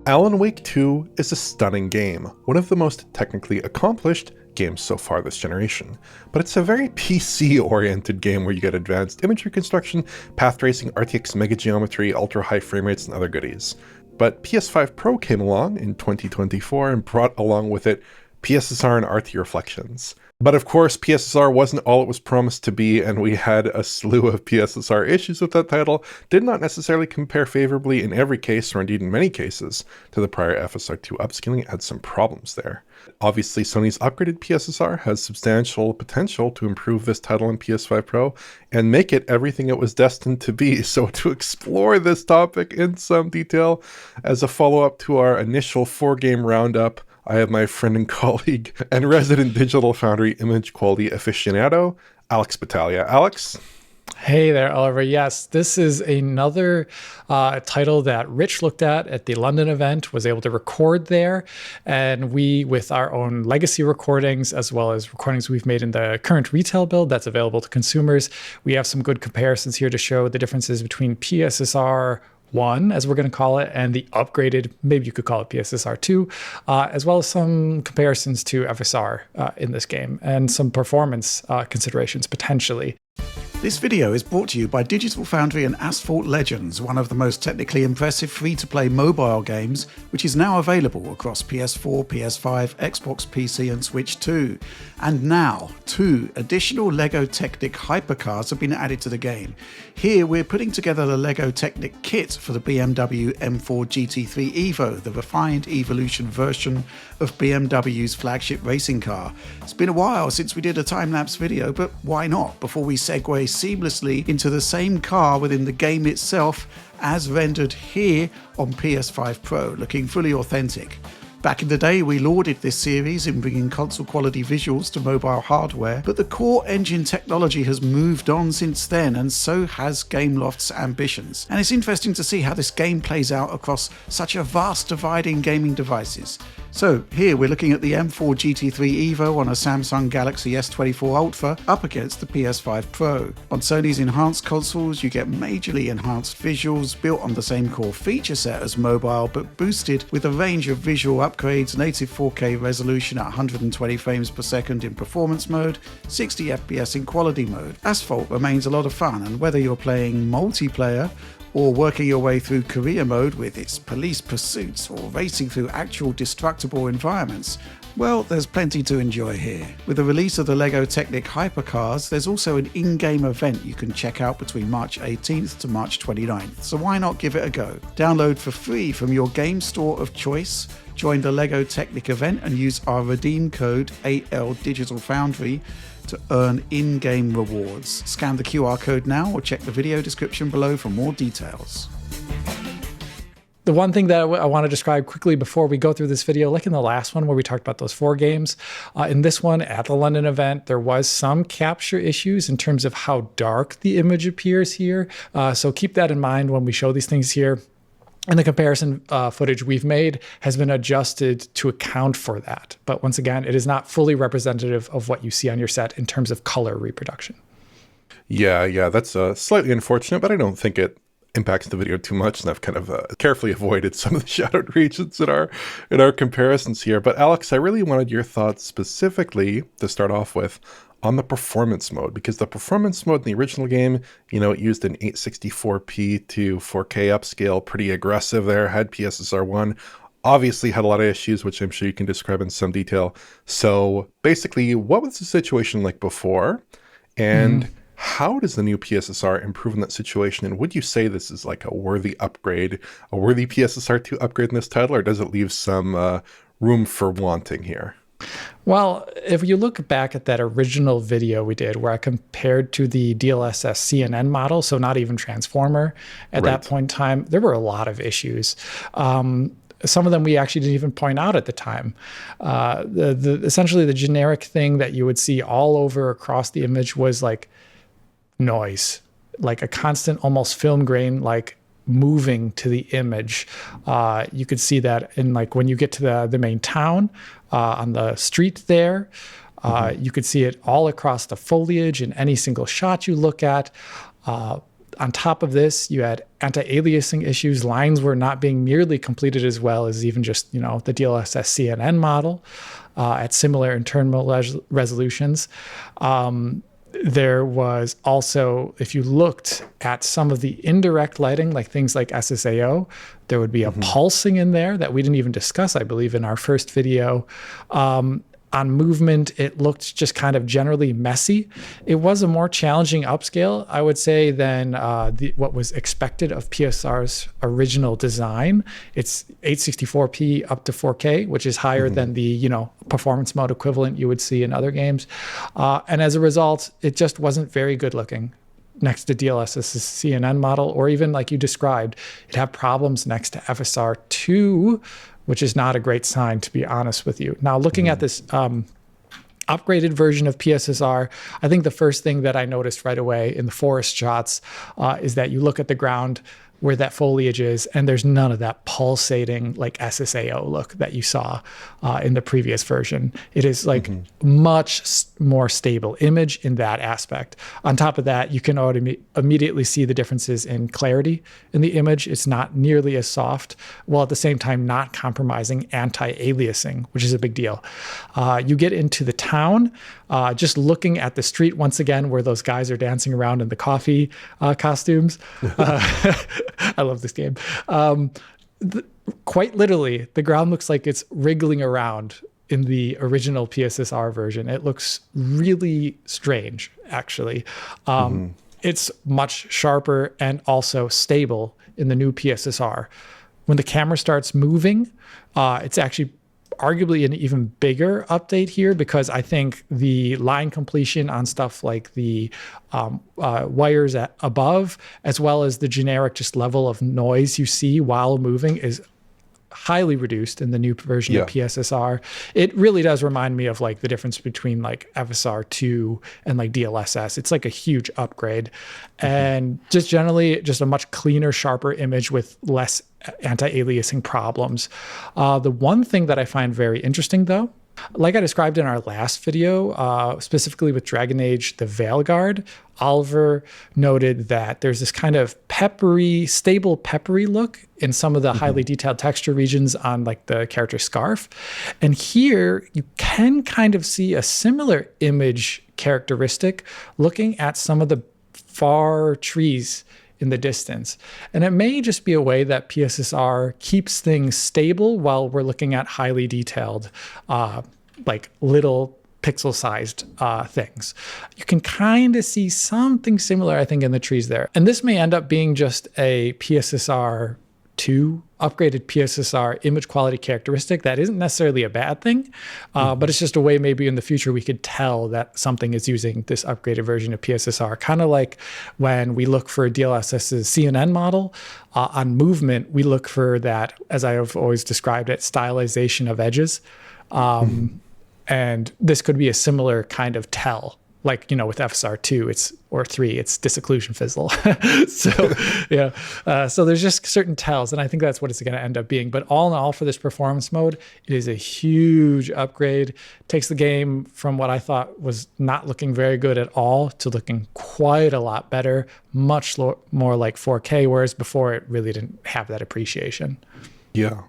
Alan Wake 2 is a stunning game, one of the most technically accomplished games so far this generation, but it's a very PC-oriented game where you get advanced image reconstruction, path tracing, RTX mega geometry, ultra-high frame rates, and other goodies. But PS5 Pro came along in 2024 and brought along with it PSSR and RT reflections. But of course, PSSR wasn't all it was promised to be, and we had a slew of PSSR issues with that title. Did not necessarily compare favorably in every case, or indeed in many cases, to the prior FSR2 upscaling. It had some problems there. Obviously, Sony's upgraded PSSR has substantial potential to improve this title in PS5 Pro and make it everything it was destined to be. So to explore this topic in some detail, as a follow-up to our initial 4-game roundup, I have my friend and colleague and resident Digital Foundry image quality aficionado, Alex Battaglia. Alex? Hey there, Oliver. Yes, this is another title that Rich looked at the London event, was able to record there. And we, with our own legacy recordings, as well as recordings we've made in the current retail build that's available to consumers, we have some good comparisons here to show the differences between PSSR 1, as we're going to call it, and the upgraded, maybe you could call it PSSR 2, as well as some comparisons to FSR in this game and some performance considerations potentially. This video is brought to you by Digital Foundry and Asphalt Legends, one of the most technically impressive free-to-play mobile games, which is now available across PS4, PS5, Xbox PC and Switch 2. And now, 2 additional LEGO Technic hypercars have been added to the game. Here we're putting together the LEGO Technic kit for the BMW M4 GT3 Evo, the refined evolution version of BMW's flagship racing car. It's been a while since we did a time-lapse video, but why not, before we segue seamlessly into the same car within the game itself as rendered here on PS5 Pro, looking fully authentic. Back in the day, we lauded this series in bringing console-quality visuals to mobile hardware, but the core engine technology has moved on since then, and so has Gameloft's ambitions. And it's interesting to see how this game plays out across such a vast divide in gaming devices. So here we're looking at the M4 GT3 Evo on a Samsung Galaxy S24 Ultra up against the PS5 Pro. On Sony's enhanced consoles, you get majorly enhanced visuals built on the same core feature set as mobile, but boosted with a range of visual upgrades, native 4K resolution at 120 frames per second in performance mode, 60 FPS in quality mode. Asphalt remains a lot of fun, and whether you're playing multiplayer or working your way through career mode with its police pursuits, or racing through actual destructible environments, well, there's plenty to enjoy here. With the release of the LEGO Technic hypercars, there's also an in-game event you can check out between March 18th to March 29th, so why not give it a go? Download for free from your game store of choice, join the LEGO Technic event and use our redeem code 8L Digital Foundry to earn in-game rewards. Scan the QR code now or check the video description below for more details. The one thing that I want to describe quickly before we go through this video, like in the last one where we talked about those 4 games, in this one at the London event, there was some capture issues in terms of how dark the image appears here. So keep that in mind when we show these things here. And the comparison footage we've made has been adjusted to account for that. But once again, it is not fully representative of what you see on your set in terms of color reproduction. Yeah, that's slightly unfortunate, but I don't think it impacts the video too much, and I've kind of carefully avoided some of the shadowed regions in our comparisons here. But Alex, I really wanted your thoughts specifically to start off with on the performance mode, because the performance mode in the original game, it used an 864p to 4K upscale, pretty aggressive there, had PSSR 1, obviously had a lot of issues, which I'm sure you can describe in some detail. So basically, what was the situation like before, and how does the new PSSR improve in that situation? And would you say this is like a worthy upgrade, a worthy PSSR 2 upgrade in this title, or does it leave some room for wanting here? Well, if you look back at that original video we did where I compared to the DLSS CNN model, so not even Transformer, at that point in time, there were a lot of issues. Some of them we actually didn't even point out at the time. Essentially, the generic thing that you would see all over across the image was like noise, like a constant, almost film grain, like moving to the image. You could see that in like when you get to the main town, on the street there, you could see it all across the foliage in any single shot you look at. On top of this, you had anti-aliasing issues. Lines were not being nearly completed as well as even just, the DLSS CNN model at similar internal resolutions. There was also, if you looked at some of the indirect lighting, like things like SSAO, there would be a pulsing in there that we didn't even discuss, I believe, in our first video. On movement, it looked just kind of generally messy. It was a more challenging upscale, I would say, than what was expected of PSR's original design. It's 864p up to 4K, which is higher than the performance mode equivalent you would see in other games. And as a result, it just wasn't very good looking next to DLSS's CNN model, or even like you described, it had problems next to FSR2, which is not a great sign, to be honest with you. Now, looking at this upgraded version of PSSR, I think the first thing that I noticed right away in the forest shots is that you look at the ground where that foliage is, and there's none of that pulsating like SSAO look that you saw in the previous version. It is like much more stable image in that aspect. On top of that, you can immediately see the differences in clarity in the image. It's not nearly as soft, while at the same time not compromising anti-aliasing, which is a big deal. You get into the town, just looking at the street once again where those guys are dancing around in the coffee costumes. I love this game. Quite literally, the ground looks like it's wriggling around in the original PSSR version. It looks really strange, actually. It's much sharper and also stable in the new PSSR. When the camera starts moving, it's actually arguably an even bigger update here, because I think the line completion on stuff like the wires above, as well as the generic just level of noise you see while moving, is highly reduced in the new version of PSSR. It really does remind me of like the difference between like FSR2 and like DLSS. It's like a huge upgrade, and just generally just a much cleaner, sharper image with less anti-aliasing problems. The one thing that I find very interesting though, like I described in our last video, specifically with Dragon Age, the Veilguard, Oliver noted that there's this kind of stable peppery look in some of the highly detailed texture regions on like the character scarf. And here you can kind of see a similar image characteristic looking at some of the far trees in the distance. And it may just be a way that PSSR keeps things stable while we're looking at highly detailed, like little pixel-sized things. You can kind of see something similar, I think, in the trees there. And this may end up being just a PSSR 2 upgraded PSSR image quality characteristic. That isn't necessarily a bad thing, but it's just a way maybe in the future we could tell that something is using this upgraded version of PSSR. Kind of like when we look for DLSS's CNN model on movement, we look for that, as I have always described it, stylization of edges. And this could be a similar kind of tell. Like, with FSR2, or 3, it's disocclusion fizzle. So there's just certain tells, and I think that's what it's going to end up being. But all in all, for this performance mode, it is a huge upgrade. Takes the game from what I thought was not looking very good at all to looking quite a lot better, much more like 4K, whereas before it really didn't have that appreciation. Yeah.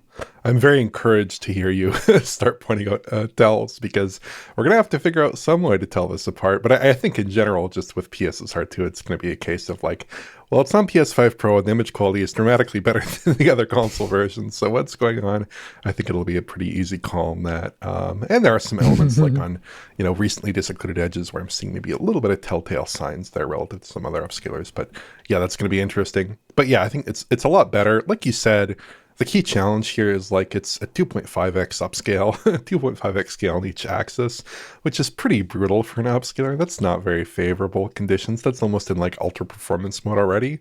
I'm very encouraged to hear you start pointing out tells, because we're going to have to figure out some way to tell this apart. But I think in general, just with PSSR2, it's going to be a case of like, well, it's on PS5 Pro and the image quality is dramatically better than the other console versions. So what's going on? I think it'll be a pretty easy call on that. And there are some elements like on, recently disoccluded edges where I'm seeing maybe a little bit of telltale signs there relative to some other upscalers. But yeah, that's going to be interesting. But yeah, I think it's a lot better. Like you said, the key challenge here is like it's a 2.5x upscale, 2.5x scale on each axis, which is pretty brutal for an upscaler. That's not very favorable conditions. That's almost in like ultra performance mode already.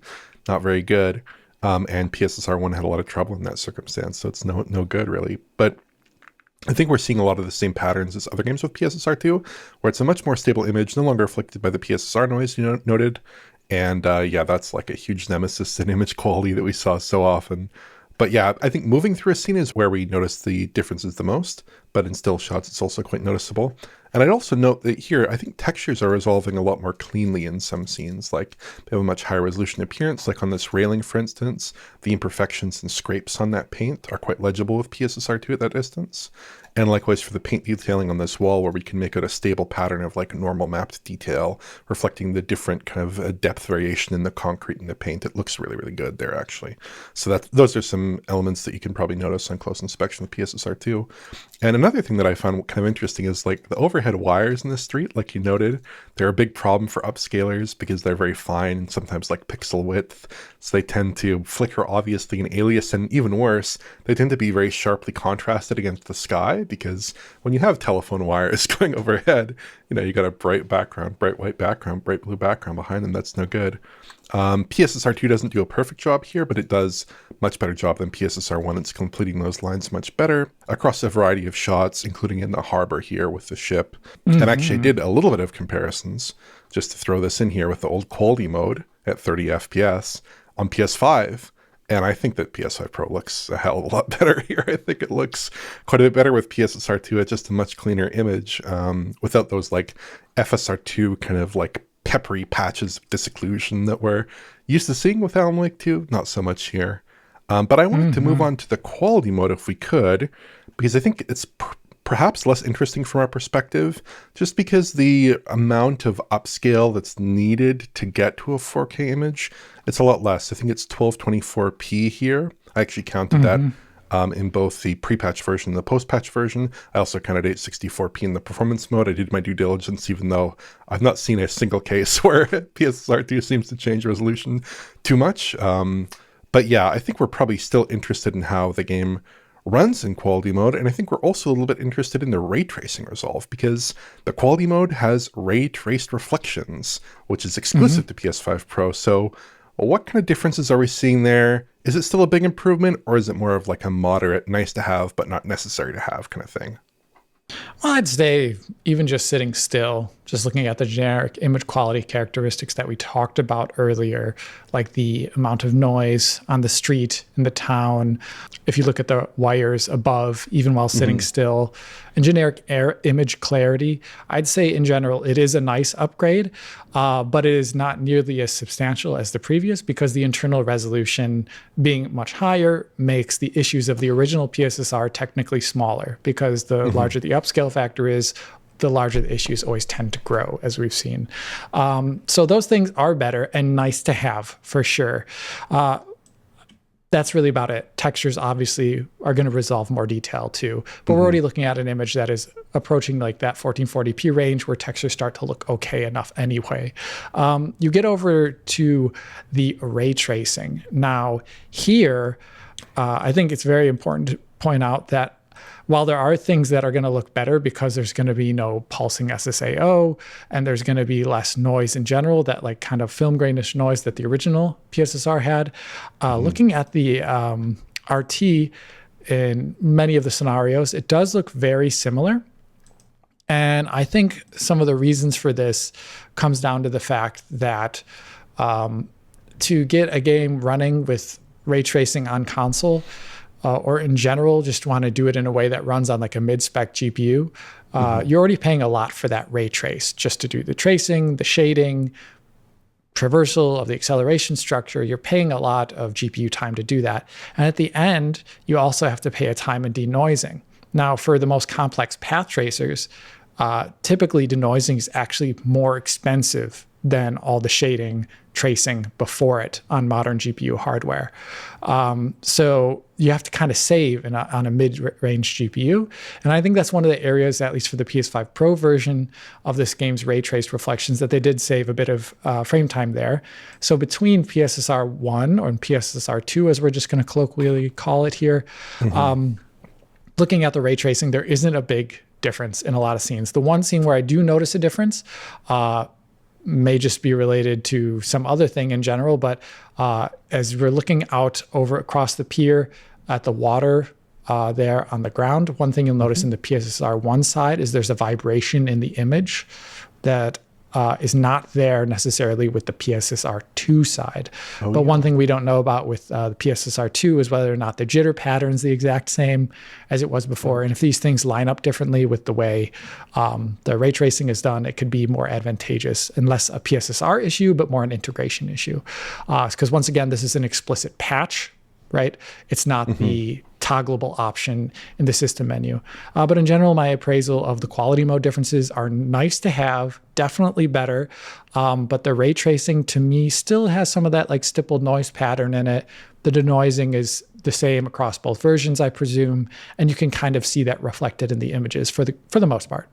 Not very good. And PSSR 1 had a lot of trouble in that circumstance, so it's no good really. But I think we're seeing a lot of the same patterns as other games with PSSR 2, where it's a much more stable image, no longer afflicted by the PSSR noise you noted. And that's like a huge nemesis in image quality that we saw so often. But yeah, I think moving through a scene is where we notice the differences the most. but in still shots, it's also quite noticeable. And I'd also note that here, I think textures are resolving a lot more cleanly in some scenes. Like, they have a much higher resolution appearance. Like on this railing, for instance, the imperfections and scrapes on that paint are quite legible with PSSR2 at that distance. And likewise for the paint detailing on this wall, where we can make out a stable pattern of like normal mapped detail, reflecting the different kind of depth variation in the concrete and the paint. It looks really, really good there, actually. So those are some elements that you can probably notice on close inspection of PSSR2. And another thing that I found kind of interesting is like the overhead wires in the street, like you noted, they're a big problem for upscalers because they're very fine and sometimes like pixel width. So they tend to flicker obviously in Alias, and even worse, they tend to be very sharply contrasted against the sky, because when you have telephone wires going overhead, you got a bright background, bright white background, bright blue background behind them. That's no good. PSSR2 doesn't do a perfect job here, but it does much better job than PSSR1. It's completing those lines much better across a variety of shots, including in the harbor here with the ship. And actually I did a little bit of comparisons, just to throw this in here, with the old quality mode at 30 FPS on PS5. And I think that PS5 Pro looks a hell of a lot better here. I think it looks quite a bit better with PSSR2 at just a much cleaner image, without those like FSR2 kind of like peppery patches of disocclusion that we're used to seeing with Alan Wake 2. Not so much here. But I wanted to move on to the quality mode if we could, because I think it's perhaps less interesting from our perspective, just because the amount of upscale that's needed to get to a 4K image, it's a lot less. I think it's 1224p here. I actually counted that in both the pre-patch version and the post-patch version. I also counted 864p in the performance mode. I did my due diligence, even though I've not seen a single case where PSSR2 seems to change resolution too much. But yeah, I think we're probably still interested in how the game runs in quality mode, and I think we're also a little bit interested in the ray tracing resolve, because the quality mode has ray traced reflections, which is exclusive to PS5 Pro. So what kind of differences are we seeing there? Is it still a big improvement, or is it more of like a moderate, nice to have, but not necessary to have kind of thing? Well, I'd say even just sitting still, just looking at the generic image quality characteristics that we talked about earlier, like the amount of noise on the street in the town, if you look at the wires above, even while sitting still, and generic image clarity, I'd say in general, it is a nice upgrade, but it is not nearly as substantial as the previous, because the internal resolution being much higher makes the issues of the original PSSR technically smaller, because the larger the upscale factor is, the larger the issues always tend to grow, as we've seen. So those things are better and nice to have for sure. That's really about it. Textures obviously are going to resolve more detail too, but we're already looking at an image that is approaching like that 1440p range, where textures start to look okay enough anyway. You get over to the ray tracing. Now here, I think it's very important to point out that while there are things that are going to look better because there's going to be no pulsing SSAO and there's going to be less noise in general, that like kind of film grainish noise that the original PSSR had, looking at the RT in many of the scenarios, it does look very similar. And I think some of the reasons for this comes down to the fact that to get a game running with ray tracing on console, or in general, just want to do it in a way that runs on like a mid-spec GPU, you're already paying a lot for that ray trace just to do the tracing, the shading, traversal of the acceleration structure. You're paying a lot of GPU time to do that. And at the end, you also have to pay a time in denoising. Now, for the most complex path tracers, typically denoising is actually more expensive than all the shading tracing before it on modern GPU hardware. So you have to kind of save on a mid-range GPU. And I think that's one of the areas, at least for the PS5 Pro version of this game's ray traced reflections, that they did save a bit of frame time there. So between PSSR 1 or PSSR 2, as we're just going to colloquially call it here, looking at the ray tracing, there isn't a big difference in a lot of scenes. The one scene where I do notice a difference may just be related to some other thing in general, but as we're looking out over across the pier at the water there on the ground, one thing you'll notice in the PSSR 1 side is there's a vibration in the image that is not there necessarily with the PSSR2 side. But one thing we don't know about with the PSSR2 is whether or not the jitter pattern's the exact same as it was before. And if these things line up differently with the way the ray tracing is done, it could be more advantageous and less a PSSR issue, but more an integration issue. Because once again, this is an explicit patch, right? It's not the toggleable option in the system menu. But in general, my appraisal of the quality mode differences are nice to have, definitely better. But the ray tracing to me still has some of that like stippled noise pattern in it. The denoising is the same across both versions, I presume. And you can kind of see that reflected in the images for the most part.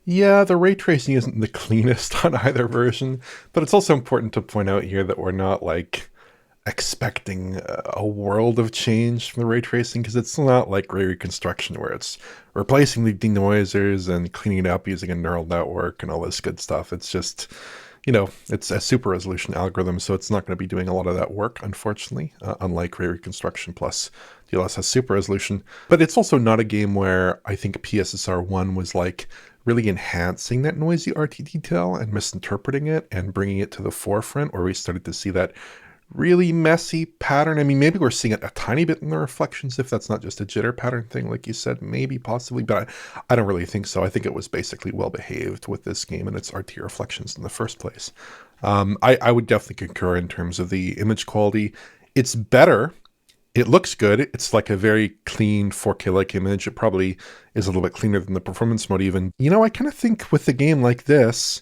Yeah, the ray tracing isn't the cleanest on either version, but it's also important to point out here that we're not like expecting a world of change from the ray tracing, because it's not like ray reconstruction where it's replacing the denoisers and cleaning it up using a neural network and all this good stuff. It's just, it's a super resolution algorithm, so it's not going to be doing a lot of that work, unfortunately, unlike ray reconstruction plus DLSS super resolution. But it's also not a game where I think PSSR 1 was like really enhancing that noisy RT detail and misinterpreting it and bringing it to the forefront, where we started to see that really messy pattern. I mean, maybe we're seeing it a tiny bit in the reflections, if that's not just a jitter pattern thing, like you said, maybe, possibly, but I don't really think so. I think it was basically well behaved with this game and its RT reflections in the first place. I would definitely concur in terms of the image quality. It's better. It looks good. It's like a very clean 4K-like image. It probably is a little bit cleaner than the performance mode even. I kind of think with a game like this,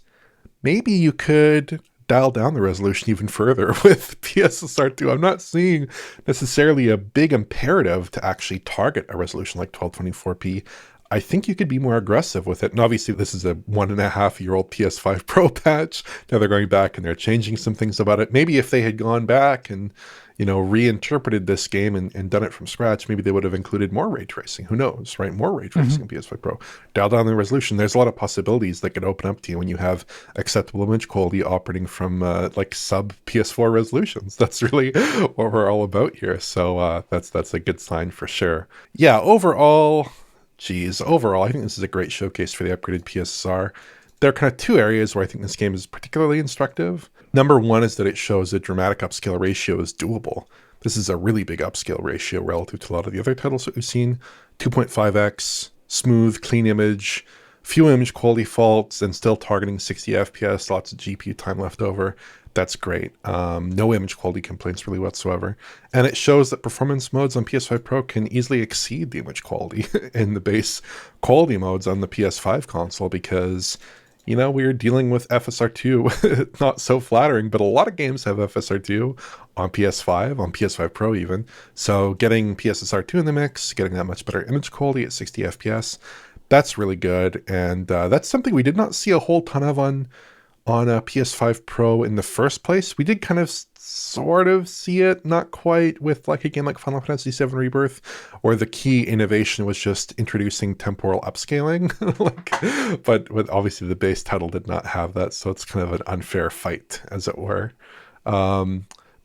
maybe you could dial down the resolution even further with PSSR2. I'm not seeing necessarily a big imperative to actually target a resolution like 1224p. I think you could be more aggressive with it. And obviously this is a 1.5-year-old PS5 Pro patch. Now they're going back and they're changing some things about it. Maybe if they had gone back and reinterpreted this game and done it from scratch, maybe they would have included more ray tracing. Who knows, right? More ray tracing in PS5 Pro. Dial down the resolution. There's a lot of possibilities that could open up to you when you have acceptable image quality operating from like sub PS4 resolutions. That's really what we're all about here. So that's a good sign for sure. Yeah, overall, I think this is a great showcase for the upgraded PSSR. There are kind of two areas where I think this game is particularly instructive. Number one is that it shows a dramatic upscale ratio is doable. This is a really big upscale ratio relative to a lot of the other titles that we've seen. 2.5x, smooth, clean image, few image quality faults, and still targeting 60 FPS, lots of GPU time left over. That's great. No image quality complaints really whatsoever. And it shows that performance modes on PS5 Pro can easily exceed the image quality in the base quality modes on the PS5 console, because we're dealing with FSR2, not so flattering, but a lot of games have FSR2 on PS5, on PS5 Pro even. So getting PSSR2 in the mix, getting that much better image quality at 60 FPS, that's really good. And that's something we did not see a whole ton of on a PS5 Pro in the first place. We did kind of sort of see it, not quite, with like a game like Final Fantasy VII Rebirth, where the key innovation was just introducing temporal upscaling. But obviously the base title did not have that, so it's kind of an unfair fight, as it were.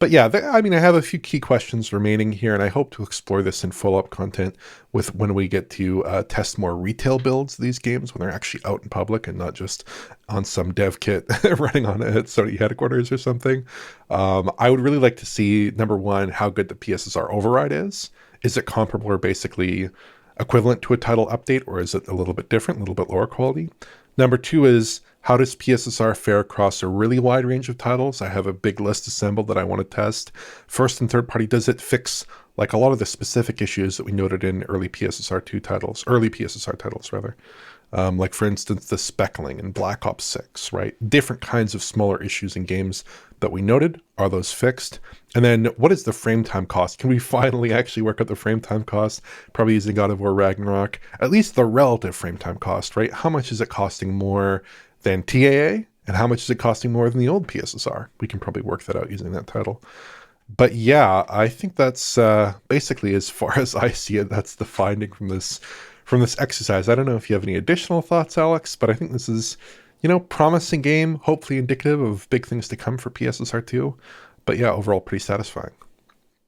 But yeah, I have a few key questions remaining here, and I hope to explore this in follow-up content when we get to test more retail builds of these games when they're actually out in public and not just on some dev kit running on at Sony headquarters or something. I would really like to see, number one, how good the PSSR override is. Is it comparable or basically equivalent to a title update, or is it a little bit different, a little bit lower quality? Number two is, how does PSSR fare across a really wide range of titles? I have a big list assembled that I want to test. First and third party, does it fix like a lot of the specific issues that we noted in early PSSR titles rather? Like for instance, the speckling in Black Ops 6, right? Different kinds of smaller issues in games that we noted. Are those fixed? And then what is the frame time cost? Can we finally actually work out the frame time cost? Probably using God of War Ragnarok, at least the relative frame time cost, right? How much is it costing more than TAA? And how much is it costing more than the old PSSR? We can probably work that out using that title. But yeah, I think that's basically, as far as I see it, that's the finding from this exercise. I don't know if you have any additional thoughts, Alex, but I think this is, promising game, hopefully indicative of big things to come for PSSR2. But yeah, overall pretty satisfying.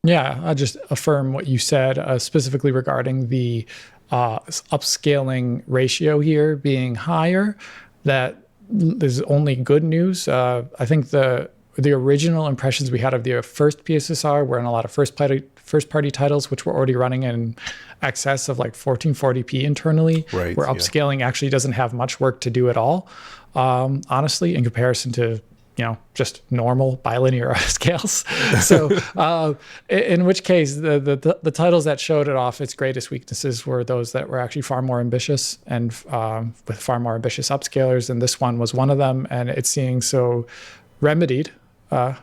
Yeah, I'll just affirm what you said, specifically regarding the upscaling ratio here being higher, that is only good news. I think the original impressions we had of the first PSSR were in a lot of first party titles, which were already running in excess of like 1440p internally. Right, where upscaling actually doesn't have much work to do at all, honestly, in comparison to just normal bilinear scales. So in which case the titles that showed it off its greatest weaknesses were those that were actually far more ambitious and with far more ambitious upscalers. And this one was one of them. And it's seeing so remedied, to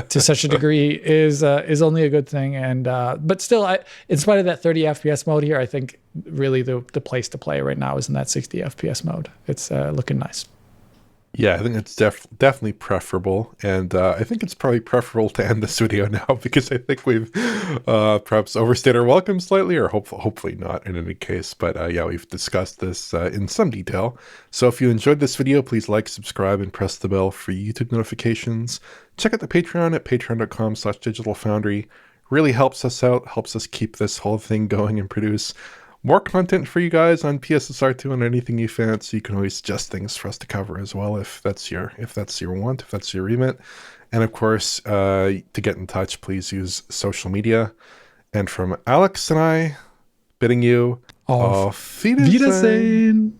such a degree is only a good thing. And but still, in spite of that 30 FPS mode here, I think really the place to play right now is in that 60 FPS mode. It's looking nice. Yeah, I think it's definitely preferable, and I think it's probably preferable to end this video now because I think we've perhaps overstayed our welcome slightly, or hopefully not in any case. But yeah, we've discussed this in some detail. So if you enjoyed this video, please like, subscribe, and press the bell for YouTube notifications. Check out the Patreon at patreon.com/digitalfoundry. Really helps us out, helps us keep this whole thing going and produce more content for you guys on PSSR2 and anything you fancy. You can always suggest things for us to cover as well if that's your want, if that's your remit. And of course, to get in touch, please use social media. And from Alex and I, bidding you auf Wiedersehen.